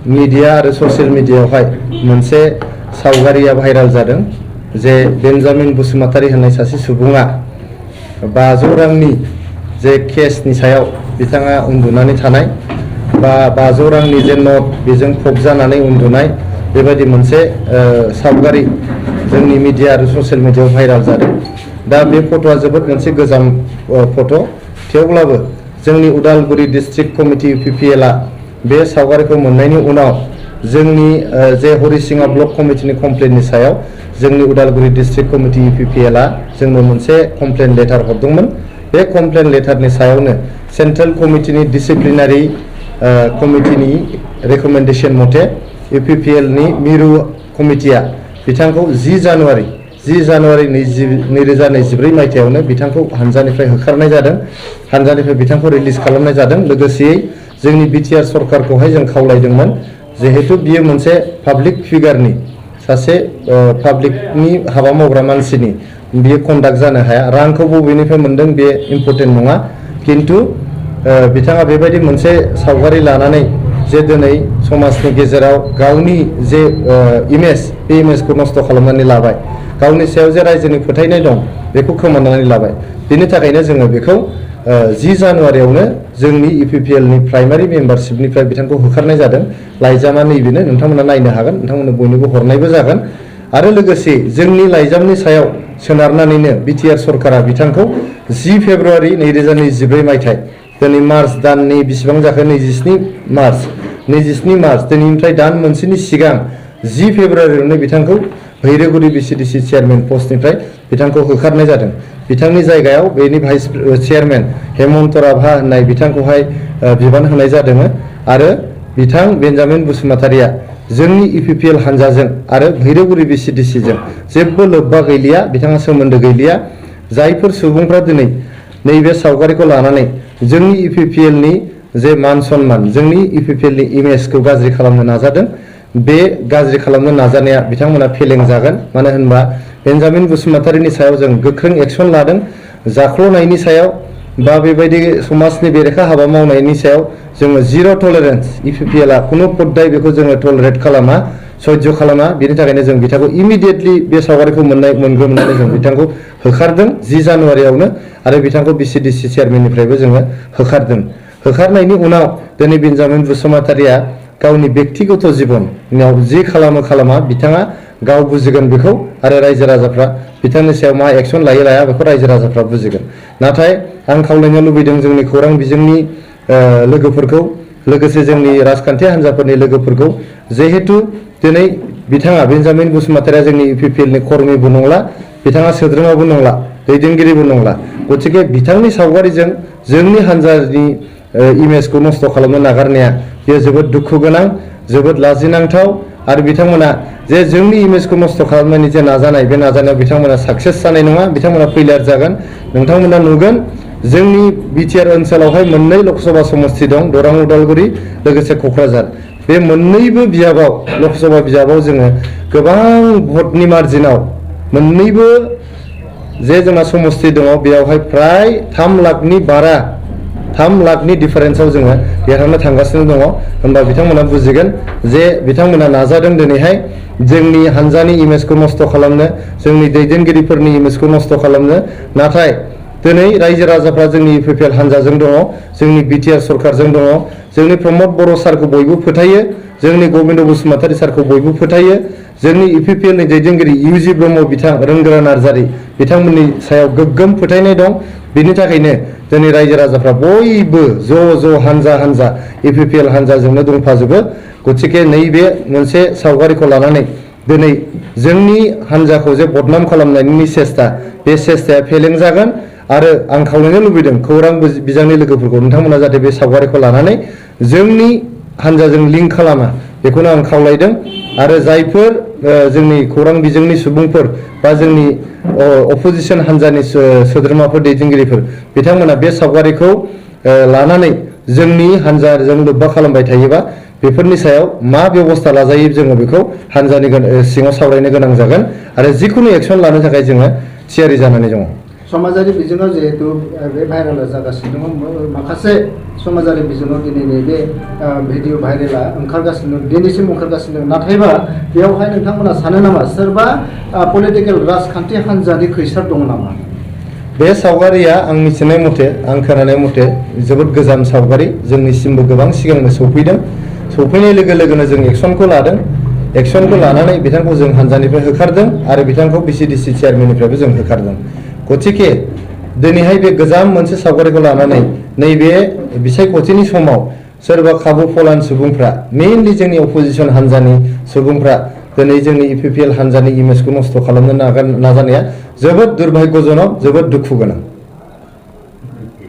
Media और social मीडियायावहाय मोनसे सावगारिया भाइराल जादों जे बेन्जामिन बसुमतारी होननाय सासे सुबुङा 500 रांनि जे केसनि सायाव बिथाङा उन्दुनानै थानाय बा 500 रांनि जे नट बेजों फबजानानै उन्दुनाय बेबायदि मोनसे सावगारि जोंनि मीडिया आरो सशियेल मीडियायाव भाइराल जादों। दा बे फट'आ जोबोद मोनसे गोजाम फट' थेवब्लाबो जोंनि उदालगुरि डिस्ट्रिक्ट कमिटि UPPL-आ बे सावगारिखौ मोननायनि उनाव जोंनि जे हरिसिङा ब्लक कमिटिनि कमप्लेननि सायाव जोंनि उदालगुरि डिस्ट्रिक्ट कमिटि UPPL-आ जोंनो मोनसे कमप्लेन लेटार हरदोंमोन। बे कमप्लेन लेटारनि सायावनो सेन्ट्रेल कमिटिनि डिसिप्लिनारि कमिटिनि रेकमेन्डेशन मथे UPPL-नि मिरु कमिटिया बिथांखौ 10 जानुवारि 2024 मायथाइयावनो बिथांखौ हानजानिफ्राय होखारनाय जादों। हानजानिफ्राय बिथांखौ रिलिज खालामनाय जादों। लोगोसेयै जोंनि BTR सरकारखौहाय जों खावलायदोंमोन जिहेतु बियो मोनसे पाब्लिक फिगारनि सासे पाब्लिकनि हाबा मावग्रा मानसिनि बियो कन्डाक्ट जानो हाया। रांखौ बबेनिफ्राय मोनदों बे इम्पर्टेन्ट नङा, किन्तु बिथाङा बेबायदि मोनसे सावगारि लानानै जे दिनै समाजनि गेजेराव गावनि जे इमेज बे इमेजखौ नष्ट खालामनानै लाबाय, गावनि सायाव जे रायजोनि फोथायनाय दं बेखौ खोमानानै लाबाय। बेनि थाखायनो जोङो बेखौ 10 जानुवारियावनो जोंनि UPPL-नि प्राइमारि मेम्बारशिपनिफ्राय बिथांखौ होखारनाय जादों। लाइजामा नैबेनो, नोंथांमोना नायनो हागोन, नोंथांमोननो बयनोबो हरनायबो जागोन। आरो लोगोसे जोंनि लाइजामनि सायाव सोनारनानैनो BTR सरकारा बिथांखौ 10 फेब्रुवारि 2024 मायथाइ दिनै मार्च दाननि बेसेबां जाखो 27 मार्च दिनैनिफ्राय दान मोनसेनि सिगां 10 फेब्रुवारियावनो बिथांखौ भैरबकुंडी BCDC चेयारमेन पस्टनिफ्राय बिथांखौ होखारनाय जादों। बिथांनि जायगायाव बेनि भाइस चेयारमेन हेमन्त राभा होननाय बिथांखौहाय बिबान होनाय जादों। आरो बिथां बेन्जामिन बसुमतारिया जोंनि UPPL हानजाजों आरो भैरबकुंडी BCDC-जों जेबो लोब्बा गैलिया, बिथाङा सोमोन्दो गैलिया। जायफोर सुबुंफ्रा दिनै नैबे सावगारिखौ लानानै जोंनि UPPL-नि जे मान सन्मान, जोंनि UPPL-नि इमेजखौ गाज्रि खालामनो नाजादों, बे गाज्रि खालामनो नाजानाया बिथांमोना फेलें जागोन। मानो होनबा बेन्जामिन बसुमतारिनि सायाव जों गोख्रों एक्सन लादों। जाख्ल'नायनि सायाव बा बेबायदि समाजनि बेरेखा हाबा मावनायनि सायाव जोङो जिर' टलारेन्स, UPPL-आ खुनु पद्दाय बेखौ जोङो टलारेट खालामा, सह्य खालामा। बेनि थाखायनो जों बिथांखौ इमिडियेटलि बे सावगारिखौ मोनग्रोमनानै जों बिथांखौ होखारदों 10 जानुवारियावनो आरो बिथांखौ BCDC चेयारमेननिफ्रायबो जोङो होखारदों। होखारनायनि उनाव दिनै बेन्जामिन बसुमतारिया गावनि व्यक्तिगत जिबनाव जि खालामा बिथाङा गाव बुजिगोन बेखौ, आरो रायजो राजाफ्रा बिथांनि सायाव मा एक्सन लायो लाया बेखौ रायजो राजाफ्रा बुजिगोन। नाथाय आं खावलायनो लुबैदों जोंनि खौरां बिजोंनि लोगोफोरखौ, लोगोसे जोंनि राजखान्थि हान्जाफोरनि लोगोफोरखौ, जिहेतु दिनै बिथाङा बेन्जामिन बसुमतारिया जोंनि UPPL-नि कर्मीबो नंला, बिथाङा सोद्रोमाबो नंला, दैदेनगिरिबो नंला। गतिके बिथांनि सावगारिजों जोंनि हान्जानि इमेजखौ नष्ट खालामनो नागारनाया बेयो जोबोद दुखु गोनां, जोबोद लाजिनांथाव। आरो बिथांमोना जे जोंनि इमेजखौ नष्ट खालामनायनि जे नाजानाय, बे नाजानायाव बिथांमोना साक्सेस जानाय नङा, बिथांमोना फेलियर जागोन। नोंथांमोना नुगोन जोंनि BTR ओनसोलावहाय मोननै लकसभा समस्ति दं, दरां उदालगुरि लोगोसे क'क्राझार। बे मोननैबो बिजाबाव, लकसभा बिजाबाव जोङो गोबां भटनि मार्जिनाव मोननैबो जे जोंना समस्ति दङ बेयावहाय प्राय 3 लाखनि बारा, 3 लाखनि डिफारेन्सआव जोङो देरहानो थांगासिनो दङ। होनबा बिथांमोना बुजिगोन जे बिथांमोना नाजादों दिनैहाय जोंनि हान्जानि इमेजखौ नष्ट खालामनो, जोंनि दैदेनगिरिफोरनि इमेजखौ नष्ट खालामनो। नाथाय दिनै रायजो राजाफ्रा जोंनि UPPL हान्जाजों दङ, जोंनि BTR सरकारजों दङ, जोंनि प्रमद बर' सारखौ बयबो फोथायो, जोंनि गबिन्द बसुमतारी सारखौ बयबो फोथायो, जोंनि UPPL-नि दैदेनगिरि UG ब्रह्म बिथां, रोंगोरा नार्जारी बिथांमोननि सायाव गोग्गोम फोथायनाय दं। बेनि थाखायनो जोंनि रायजो राजाफ्रा बयबो ज' हान्जा UPPL हान्जाजोंनो दंफाजोबो। गतिके नैबे मोनसे सावगारिखौ लानानै दिनै जोंनि हान्जाखौ जे बदनाम खालामनायनि सेस्था, बे सेस्थाया फेलें जागोन। आरो आं खावलायनो लुबैदों खौरां बिजोंनि लोगोफोरखौ, नोंथांमोना जाहाथे बे सावगारिखौ लानानै जोंनि हान्जाजों लिंक खालामा, बेखौनो आं खावलायदों। आरो जायफोर जोंनि खौरां बिजोंनि सुबुंफोर बा जोंनि अपोजिसन हान्जानि सोद्रोमाफोर, दैदेनगिरिफोर, बिथांमोना बे सावगारिखौ लानानै जोंनि हान्जाजों लोब्बा खालामबाय थायोबा बेफोरनि सायाव मा बेबस्था लाजायो जोङो बेखौ हान्जानि सिङाव सावरायनो गोनां जागोन। आरो जिखुनु एक्सन लानो थाखाय जोङो थियारि जानानै दङ। समाजारि बिजोङाव जिहेतु बे भाइरेला जागासिनो दङ माखासे समाजारि बिजोङाव दिनै नैबे भिडिअ भाइरेला ओंखारगासिनो दं दिनैसिम ओंखारगासिनो दं नाथायबा बेयावहाय नोंथांमोना सानो नामा सोरबा पलिटिकेल राजखान्थि हान्जानि खैसार दङ नामा बे सावगारिया आं मिथिनाय मथे आं खोनानाय मथे जोबोद गोजाम सावगारि जोंनिसिमबो गोबां सिगांनो सौफैदों सौफैनाय लोगो लोगोनो जों एक्सनखौ लादों एक्सनखौ लानानै बिथांखौ जों हान्जानिफ्राय होखारदों आरो बिथांखौ बिसिडिसि चेयारमेननिफ्रायबो जों होखारदों गतिके दिनैहाय बे गोजाम मोनसे सावगारिखौ लानानै नैबे बिसायख'थिनि समाव सोरबा खाबु फलान सुबुंफ्रा मेइनलि जोंनि अपोजिसन हान्जानि सुबुंफ्रा दिनै जोंनि इपिपिएल हान्जानि इमेजखौ नस्थ' खालामनो नाजानाया जोबोद दुर्भाग्यजनक जोबोद दुखु गोनां